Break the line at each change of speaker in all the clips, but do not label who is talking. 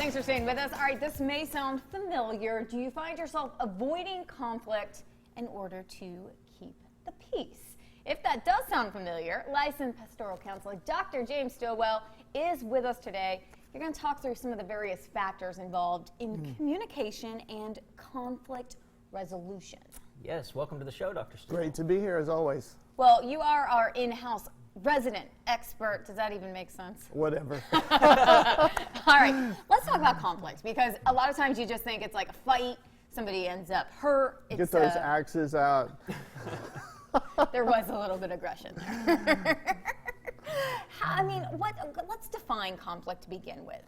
Thanks for staying with us. All right, this may sound familiar. Do you find yourself avoiding conflict in order to keep the peace? If that does sound familiar, licensed pastoral counselor Dr. James Stillwell is with us today. You're going to talk through some of the various factors involved in communication and conflict resolution.
Yes, welcome to the show, Dr. Stillwell.
Great to be here as always.
Well, you are our in-house resident expert. Does that even make sense?
Whatever.
All right, let's talk about conflict, because a lot of times you just think it's like a fight, somebody ends up hurt.
Get those axes out.
There was a little bit of aggression there. I mean, let's define conflict to begin with.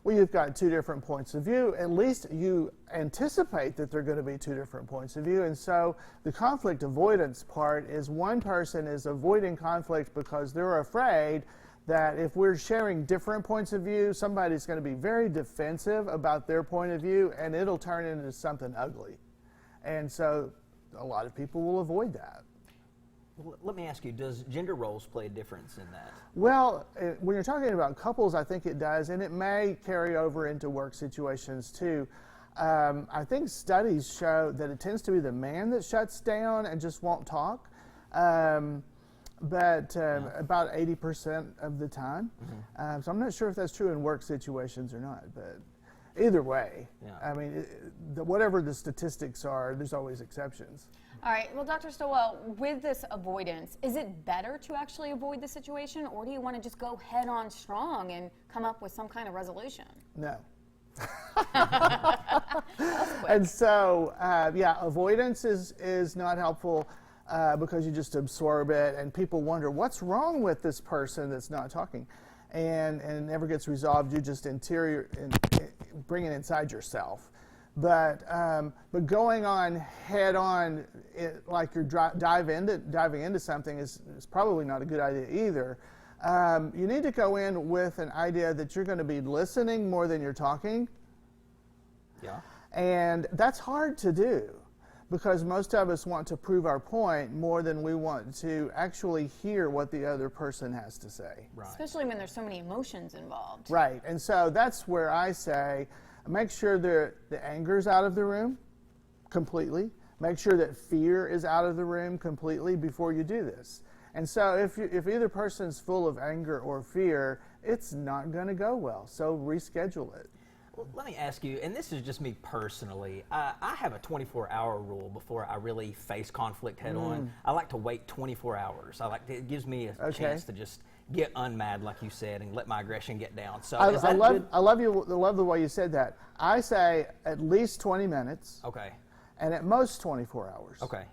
Well, you've got two different points of view. At least you anticipate that there are going to be two different points of view. And so the conflict avoidance part is one person is avoiding conflict because they're afraid that if we're sharing different points of view, somebody's going to be very defensive about their point of view, and it'll turn into something ugly. And so a lot of people will avoid that.
Let me ask you, does gender roles play a difference in that?
Well, when you're talking about couples, I think it does, and it may carry over into work situations too. I think studies show that it tends to be the man that shuts down and just won't talk, about 80% of the time. So I'm not sure if that's true in work situations or not, but either way, I mean, whatever the statistics are, there's always exceptions.
All right, well, Dr. Stillwell, with this avoidance, is it better to actually avoid the situation, or do you want to just go head on strong and come up with some kind of resolution?
No.
That's quick.
And so, yeah, avoidance is not helpful because you just absorb it, and people wonder, what's wrong with this person that's not talking? And it never gets resolved. You just bring it inside yourself. But going on head on, like you're diving into something is probably not a good idea either. You need to go in with an idea that you're going to be listening more than you're talking.
Yeah. And
that's hard to do because most of us want to prove our point more than we want to actually hear what the other person has to say.
Right.
Especially when there's so many emotions involved.
Right. And so that's where I say, make sure the anger's out of the room completely. Make sure that fear is out of the room completely before you do this. And so if either person's full of anger or fear, it's not going to go well. So reschedule it.
Well, let me ask you, and this is just me personally, I have a 24-hour rule before I really face conflict head on. I like to wait 24 hours. It gives me a chance to just get unmad, like you said, and let my aggression get down. So is that good?
I love the way you said that. I say at least 20 minutes.
Okay.
And at most 24 hours.
Okay.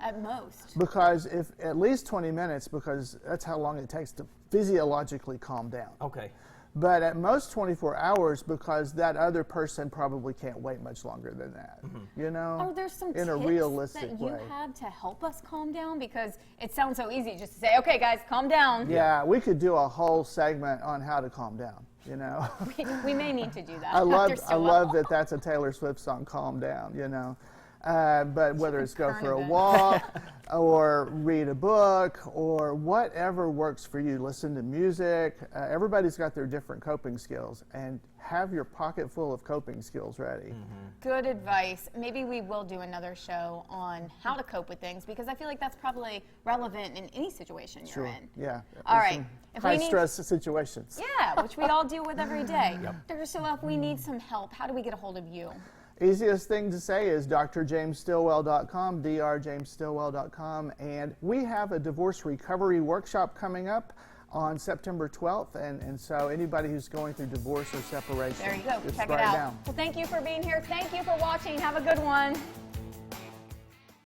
At most.
Because if at least 20 minutes, because that's how long it takes to physiologically calm down.
Okay.
But at most 24 hours, because that other person probably can't wait much longer than that. You know?
Are there some
in a
tips
realistic
that you
way.
have to help us calm down? Because it sounds so easy just to say, okay, guys, calm down.
Yeah, we could do a whole segment on how to calm down, you know?
We may need to do that.
I love that that's a Taylor Swift song, Calm Down, you know? But whether it's go for a walk or read a book or whatever works for you, listen to music. Everybody's got their different coping skills, and have your pocket full of coping skills ready.
Good advice. Maybe we will do another show on how to cope with things, because I feel like that's probably relevant in any situation you're in.
Yeah.
All right.
High stress situations.
Yeah, which we all deal with every day. Dr. Stillwell, if we need some help, how do we get a hold of you?
Easiest thing to say is drjamesstillwell.com, drjamesstillwell.com, and we have a divorce recovery workshop coming up on September 12th, and so anybody who's going through divorce or separation,
there you go,
just
check
write
it out.
Down.
Well, thank you for being here. Thank you for watching. Have a good one.